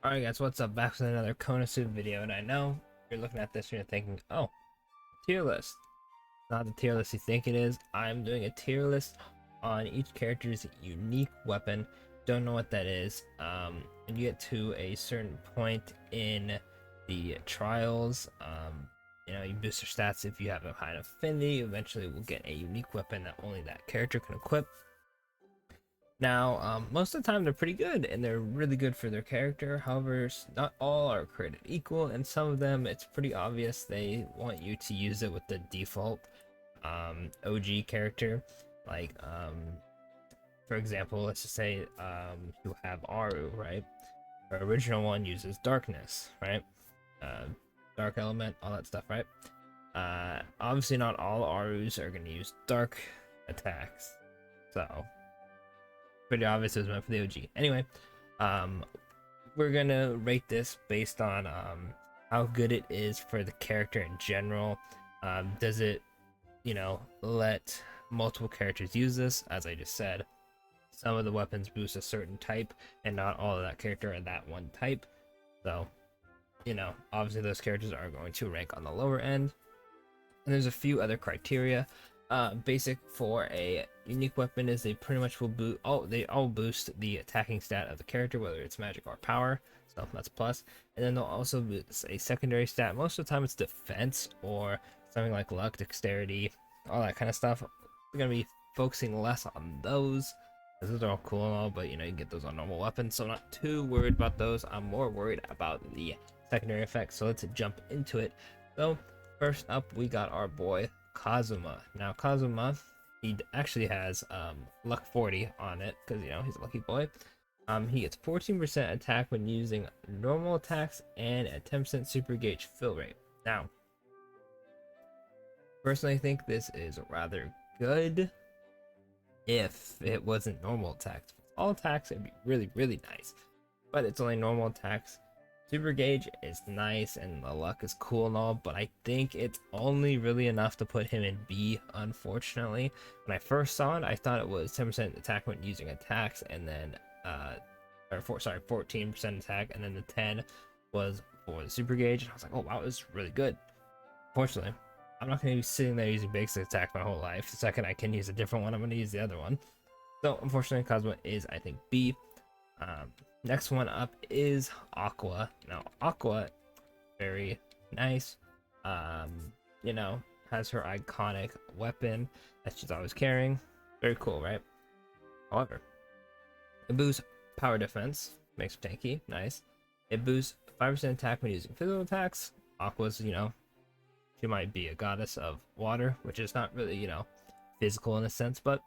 Alright guys, what's up? Back with another Konosuba video, and I know you're looking at this and you're thinking, oh, tier list. Not the tier list you think it is. I'm doing a tier list on each character's unique weapon. Don't know what that is. When you get to a certain point in the trials, you boost your stats if you have a high enough affinity. Eventually we'll get a unique weapon that only that character can equip. Now, most of the time they're pretty good and they're really good for their character. However, not all are created equal, and some of them it's pretty obvious they want you to use it with the default OG character. Like, for example, let's just say you have Aru, right? Our original one uses darkness, right? Dark element, all that stuff, right? Obviously, not all Arus are going to use dark attacks, so pretty obvious it was meant for the OG. Anyway, we're gonna rate this based on how good it is for the character in general. Does it, let multiple characters use this? As I just said, some of the weapons boost a certain type, and not all of that character are that one type. So, obviously those characters are going to rank on the lower end. And there's a few other criteria. Basic for a unique weapon is they pretty much will boost. They all boost the attacking stat of the character, whether it's magic or power. So that's plus. And then they'll also boost a secondary stat. Most of the time, it's defense or something like luck, dexterity, all that kind of stuff. We're gonna be focusing less on those, because those are all cool and all, but you can get those on normal weapons. So I'm not too worried about those. I'm more worried about the secondary effects. So let's jump into it. So first up, we got our boy Kazuma. Now Kazuma, he actually has luck 40 on it because he's a lucky boy. He gets 14% attack when using normal attacks and a 10% super gauge fill rate. Now, personally, I think this is rather good if it wasn't normal attacks. If it's all attacks, it'd be really nice, but it's only normal attacks. Super gauge is nice and the luck is cool and all, but I think it's only really enough to put him in B, unfortunately. When I first saw it, I thought it was 10% attack when using attacks, and then 14% attack, and then the 10 was for the super gauge, and I was like, oh wow, this is really good. Unfortunately, I'm not going to be sitting there using basic attack my whole life. The second I can use a different one, I'm going to use the other one. So unfortunately, Kazuma is, I think, B. Next one up is Aqua. Now Aqua, very nice. Has her iconic weapon that she's always carrying. Very cool, right? However, it boosts power defense, makes her tanky, nice. It boosts 5% attack when using physical attacks. Aqua's, she might be a goddess of water, which is not really, physical in a sense, but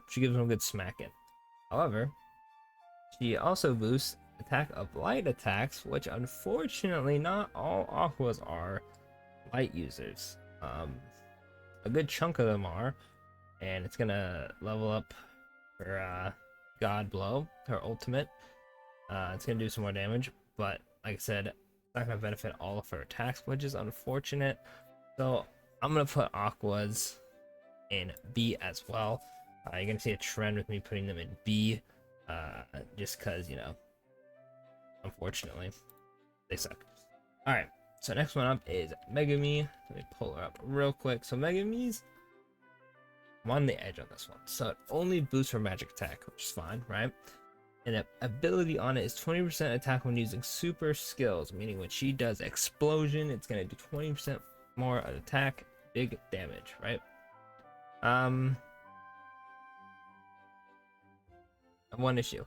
she gives them a good smacking. However, she also boosts attack of light attacks, which unfortunately not all Aquas are light users. A good chunk of them are, and it's gonna level up her God Blow, her ultimate. It's gonna do some more damage, but like I said, it's not gonna benefit all of her attacks, which is unfortunate. So I'm gonna put Aquas in B as well. You're gonna see a trend with me putting them in B. Just because, unfortunately, they suck. Alright, so next one up is Megumin. Let me pull her up real quick. So Megumin's, I'm on the edge on this one. So it only boosts her magic attack, which is fine, right? And the ability on it is 20% attack when using super skills, meaning when she does explosion, it's going to do 20% more attack, big damage, right? One issue.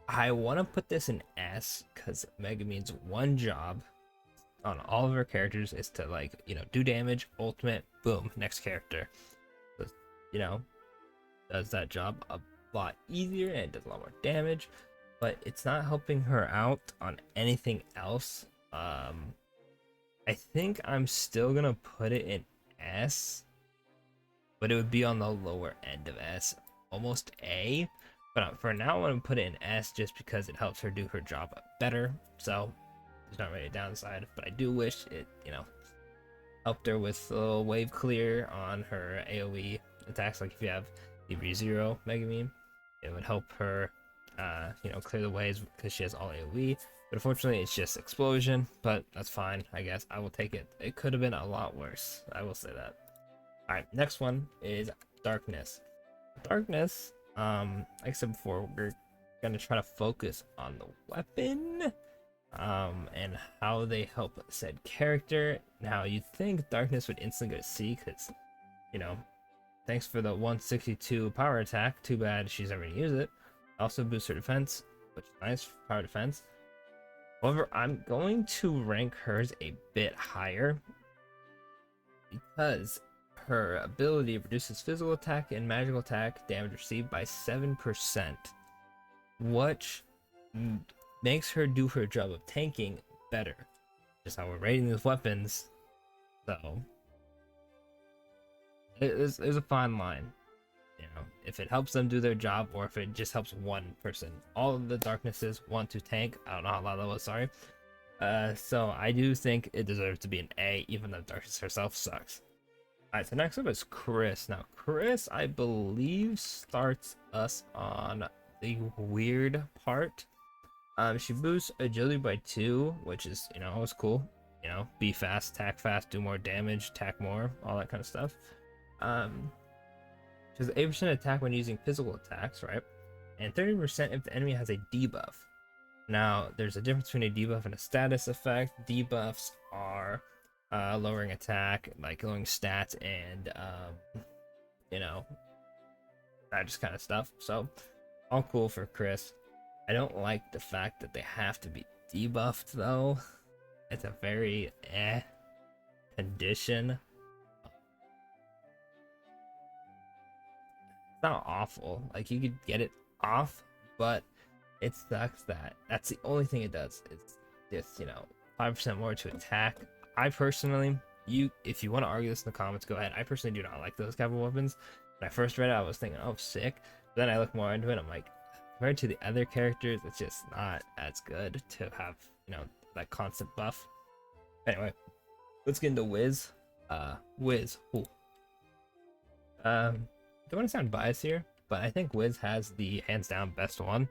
I want to put this in S because Megumin's one job on all of her characters is to do damage, ultimate, boom, next character. So, does that job a lot easier and it does a lot more damage, but it's not helping her out on anything else. I think I'm still gonna put it in S, but it would be on the lower end of S, almost A. But for now, I'm going to put it in S just because it helps her do her job better. So there's not really a downside, but I do wish it, helped her with a little wave clear on her AoE attacks. Like if you have the Zero Megumin, it would help her clear the ways because she has all AoE. But unfortunately, it's just explosion. But that's fine, I guess. I will take it. It could have been a lot worse. I will say that. All right, next one is darkness. Darkness. Like I said before, we're gonna try to focus on the weapon, and how they help said character. Now, you'd think darkness would instantly go to C, because, thanks for the 162 power attack. Too bad she's never gonna use it. Also boosts her defense, which is nice for power defense. However, I'm going to rank hers a bit higher because her ability reduces physical attack and magical attack damage received by 7%, which makes her do her job of tanking better. Just how we're rating these weapons, so there's a fine line. If it helps them do their job or if it just helps one person. All of the darknesses want to tank. I don't know how loud that was, sorry. So I do think it deserves to be an A, even though darkness herself sucks. Alright, so next up is Chris. Now, Chris, I believe, starts us on the weird part. She boosts agility by 2, which is, always cool. Be fast, attack fast, do more damage, attack more, all that kind of stuff. She has 8% attack when using physical attacks, right? And 30% if the enemy has a debuff. Now, there's a difference between a debuff and a status effect. Debuffs are lowering attack, like lowering stats, and that just kind of stuff. So, all cool for Chris. I don't like the fact that they have to be debuffed, though. It's a very condition. It's not awful. Like, you could get it off, but it sucks that that's the only thing it does. It's just, 5% more to attack. I personally, if you want to argue this in the comments, go ahead. I personally do not like those type of weapons. When I first read it, I was thinking, oh, sick. But then I look more into it, I'm like, compared to the other characters, it's just not as good to have, that constant buff. Anyway, let's get into Wiz. Wiz. Ooh. Don't want to sound biased here, but I think Wiz has the hands down best one.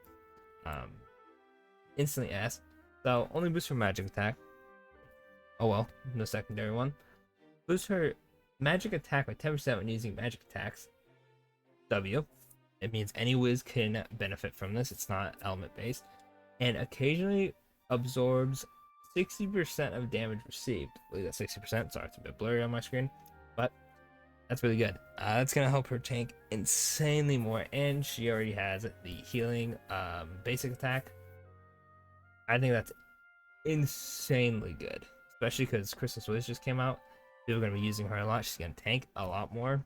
Instantly S. So only boosts her magic attack. Oh well, no secondary one. Boosts her magic attack by 10% when using magic attacks. W. It means any Wiz can benefit from this. It's not element based. And occasionally absorbs 60% of damage received. I believe that's 60%. Sorry, it's a bit blurry on my screen. But that's really good. That's going to help her tank insanely more. And she already has the healing basic attack. I think that's insanely good. Especially because Christmas Wiz just came out. People are going to be using her a lot. She's going to tank a lot more.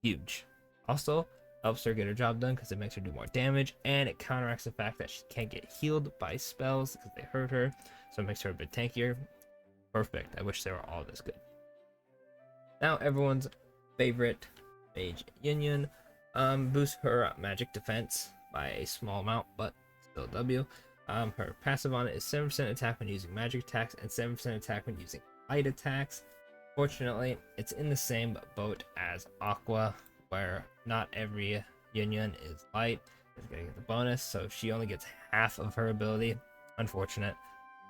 Huge. Also, helps her get her job done because it makes her do more damage. And it counteracts the fact that she can't get healed by spells because they hurt her. So it makes her a bit tankier. Perfect. I wish they were all this good. Now, everyone's favorite mage, Yunyun, boosts her magic defense by a small amount, but still W. Her passive on it is 7% attack when using magic attacks and 7% attack when using light attacks. Fortunately, it's in the same boat as Aqua, where not every Yunyun is light. Is gonna get the bonus, so she only gets half of her ability. Unfortunate.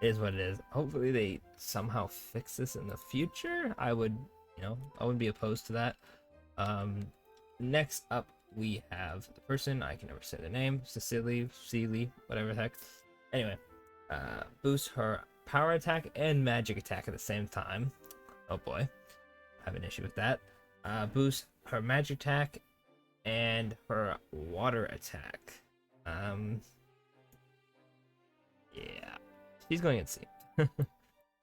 It is what it is. Hopefully they somehow fix this in the future. I would be opposed to that. Next up, we have the person, I can never say the name, Cecilia, whatever the heck. Anyway, boosts her power attack and magic attack at the same time. Oh boy, I have an issue with that. Boosts her magic attack and her water attack. Yeah, she's going in C.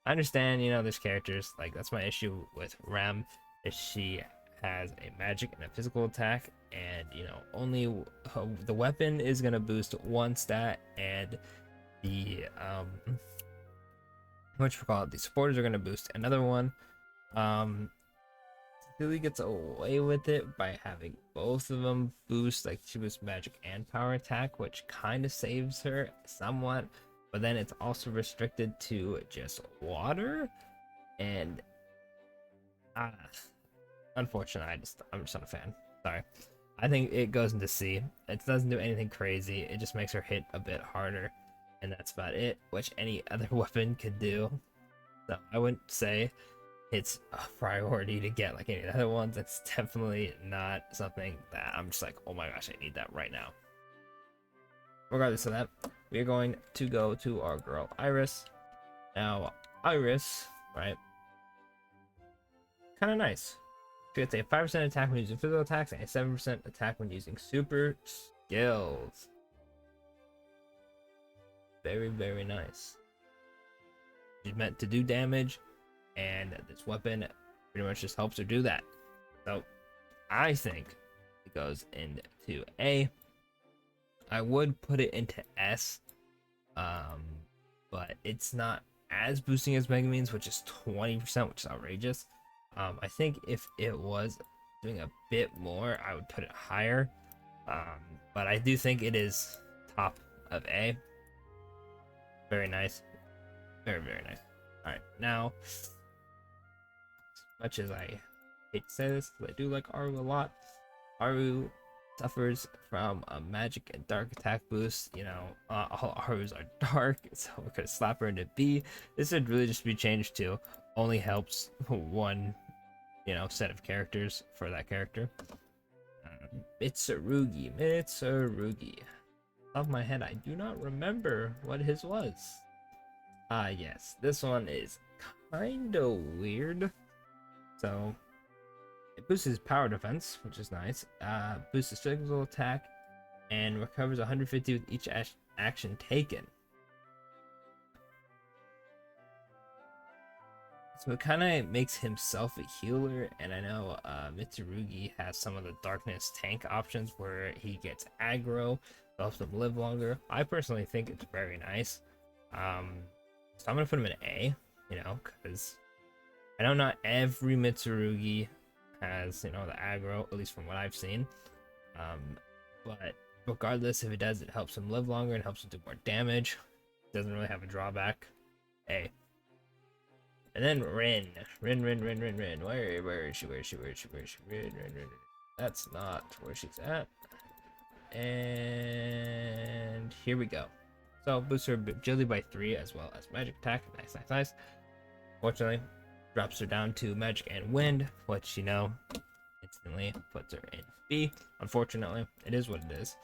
I understand, there's characters, like, that's my issue with Ram, is she has a magic and a physical attack, and, only the weapon is going to boost one stat, and the, the supporters are going to boost another one. Celia gets away with it by having both of them boost, like, she boosts magic and power attack, which kind of saves her somewhat. But then it's also restricted to just water, and unfortunately, I'm just not a fan. Sorry. I think it goes into C. It doesn't do anything crazy. It just makes her hit a bit harder, and that's about it, which any other weapon could do. So I wouldn't say it's a priority to get like any other ones. It's definitely not something that I'm just like, oh my gosh, I need that right now. Regardless of that, we are going to go to our girl Iris. Now, Iris, right? Kind of nice. She gets a 5% attack when using physical attacks and a 7% attack when using super skills. Very, very nice. She's meant to do damage, and this weapon pretty much just helps her do that. So, I think it goes into A. I would put it into S, but it's not as boosting as Megumin's, which is 20%, which is outrageous. I think if it was doing a bit more, I would put it higher. But I do think it is top of A. Very nice. Very, very nice. Alright, now, as much as I hate to say this, because I do like Aru a lot, Aru suffers from a magic and dark attack boost. You know, all Arus are dark, so we're gonna slap her into B. This would really just be changed to only helps one, you know, set of characters for that character. Mitsurugi. Off my head, I do not remember what his was. Yes, this one is kind of weird. So it boosts his power defense, which is nice. Boosts his physical attack and recovers 150 with each action taken. So it kind of makes himself a healer, and I know Mitsurugi has some of the darkness tank options where he gets aggro, helps him live longer. I personally think it's very nice. So I'm gonna put him in A, you know, because I know not every Mitsurugi has, you know, the aggro, at least from what I've seen. But regardless, if it does, it helps him live longer and helps him do more damage. Doesn't really have a drawback. A. And then Rin. Rin. Where is she? Rin. That's not where she's at. And here we go. So boosts her agility by 3 as well as magic attack. Nice. Fortunately, drops her down to magic and wind, which, you know, instantly puts her in B. Unfortunately, it is what it is.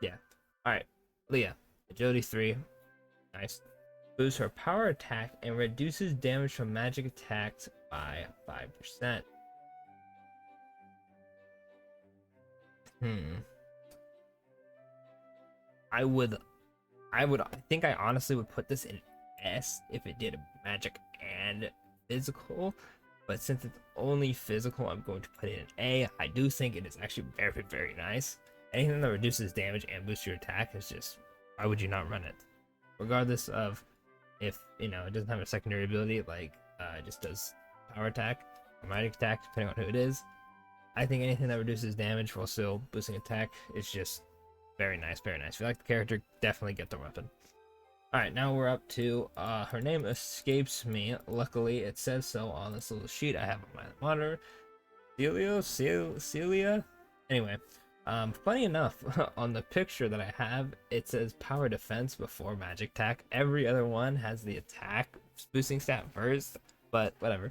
Yeah. Alright, Leah. Agility 3. Nice. Boosts her power attack and reduces damage from magic attacks by 5%. I think I honestly would put this in S if it did magic and physical, but since it's only physical, I'm going to put it in A. I do think it is actually very, very nice. Anything that reduces damage and boosts your attack is just, why would you not run it? Regardless of if, you know, it doesn't have a secondary ability, like it just does power attack or magic attack, depending on who it is. I think anything that reduces damage while still boosting attack is just very nice. If you like the character, definitely get the weapon. Alright, now we're up to, her name escapes me. Luckily, it says so on this little sheet I have on my monitor. Celia? Anyway, funny enough, on the picture that I have, it says power defense before magic attack. Every other one has the attack boosting stat first, but whatever.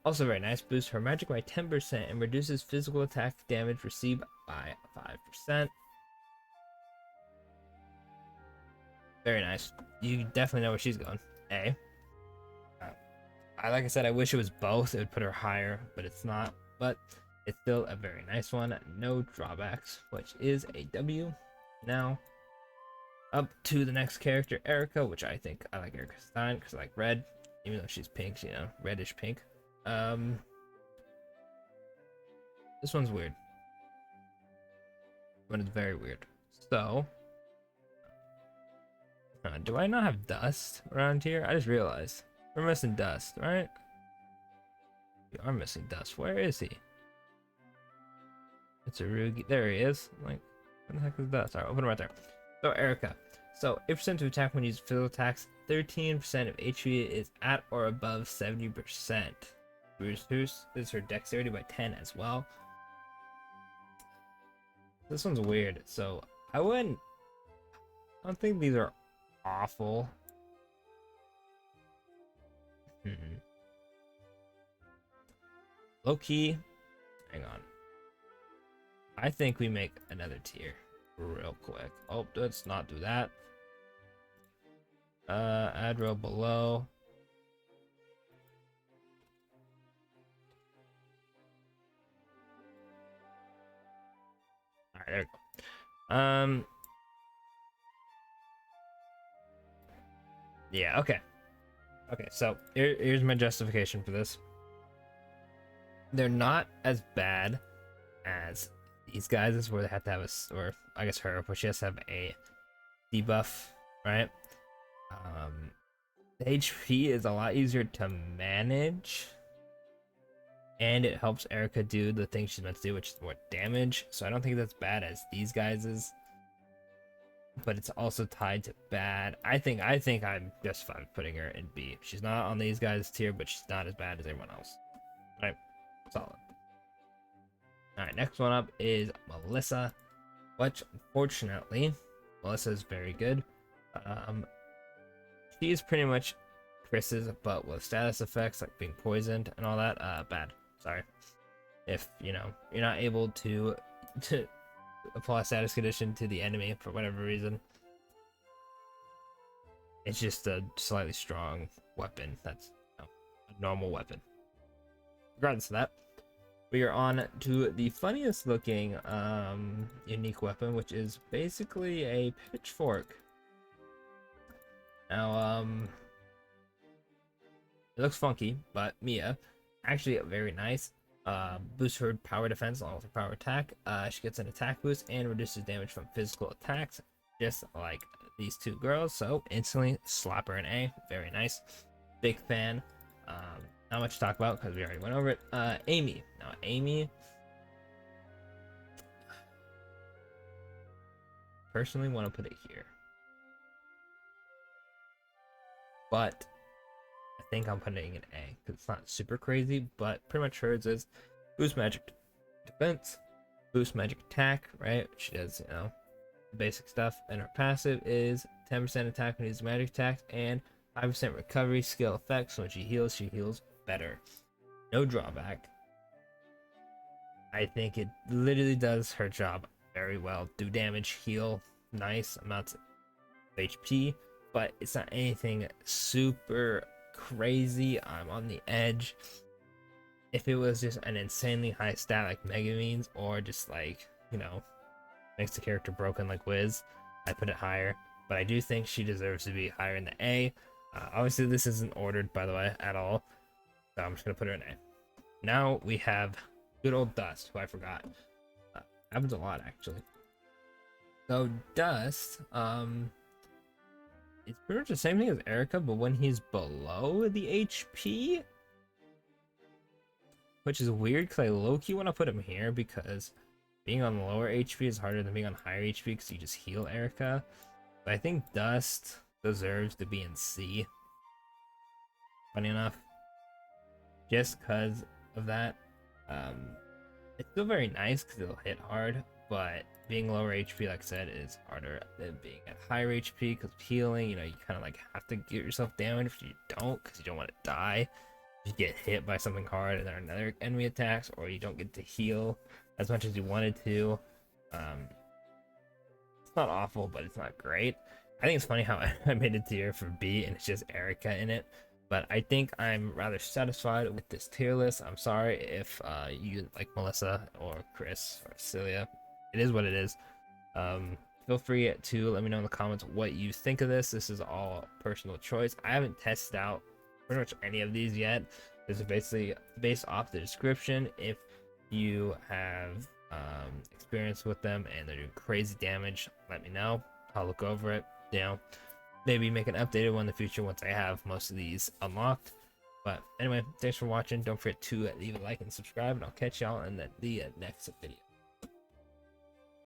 Also very nice, boosts her magic by 10% and reduces physical attack damage received by 5%. Very nice. You definitely know where she's going. A. Like I said, I wish it was both. It would put her higher, but it's not. But it's still a very nice one. No drawbacks, which is a W. Now, up to the next character, Erica, which I think I like Erica's design because I like red, even though she's pink, you know, reddish pink. This one's weird. But it's very weird. So, do I not have dust around here? I just realized. We're missing dust, right? We are missing dust. Where is he? Mitsurugi. There he is. Like, where the heck is dust? Alright, open it right there. So, Erica. So, 8% to attack when using physical attacks. 13% of HP is at or above 70%. Boosts her dexterity by 10 as well. This one's weird. So I wouldn't. I don't think these are awful. Low key. Hang on. I think we make another tier real quick. Oh, let's not do that. Add row below. All right, there we go. Yeah, okay. Okay, so here's my justification for this. They're not as bad as these guys, is where they have to have a, or I guess her, where she has to have a debuff, right? The HP is a lot easier to manage, and it helps Erica do the thing she's meant to do, which is more damage. So I don't think that's bad as these guys's, but it's also tied to bad. I think I'm just fine putting her in B. She's not on these guys' tier, but she's not as bad as everyone else. All right, solid. All right, next one up is Melissa, which unfortunately, Melissa is very good. She is pretty much Chris's, but with status effects like being poisoned and all that. Bad. Sorry. If you know you're not able to apply status condition to the enemy for whatever reason, it's just a slightly strong weapon. That's a normal weapon. Regardless of that, we are on to the funniest looking unique weapon, which is basically a pitchfork. Now, it looks funky, but Mia, actually very nice. Boosts her power defense along with her power attack. She gets an attack boost and reduces damage from physical attacks, just like these two girls. So instantly slap her an A. Very nice. Big fan. Not much to talk about because we already went over it. Amy. Now, Amy, personally want to put it here, but I think I'm putting an A because it's not super crazy, but pretty much hers is boost magic defense, boost magic attack, right? She does, you know, basic stuff, and her passive is 10% attack when she uses magic attacks and 5% recovery skill effects. So when she heals better. No drawback. I think it literally does her job very well. Do damage, heal, nice amounts of HP, but it's not anything super crazy. I'm on the edge. If it was just an insanely high stat like Megumin's, or just like, you know, makes the character broken like Wiz, I'd put it higher. But I do think she deserves to be higher in the A. Obviously, this isn't ordered, by the way, at all. So I'm just going to put her in A. Now we have good old Dust, who I forgot. Happens a lot, actually. So Dust, it's pretty much the same thing as Erica, but when he's below the HP, which is weird because I low-key want to put him here because being on lower HP is harder than being on higher HP because you just heal Erica. But I think Dust deserves to be in C. Funny enough. Just because of that. It's still very nice because it'll hit hard, but being lower HP, like I said, is harder than being at higher HP because of healing. You know, you kind of like have to get yourself damage if you don't, because you don't want to die. You get hit by something hard and then another enemy attacks, or you don't get to heal as much as you wanted to. It's not awful, but it's not great. I think it's funny how I made a tier for B and it's just Erica in it. But I think I'm rather satisfied with this tier list. I'm sorry if you like Melissa or Chris or Celia. It is what it is. Feel free to let me know in the comments what you think of this. This is all personal choice. I haven't tested out pretty much any of these yet. This is basically based off the description. If you have experience with them and they're doing crazy damage, let me know. I'll look over it. You know, maybe make an updated one in the future once I have most of these unlocked. But anyway, thanks for watching. Don't forget to leave a like and subscribe, and I'll catch y'all in the next video.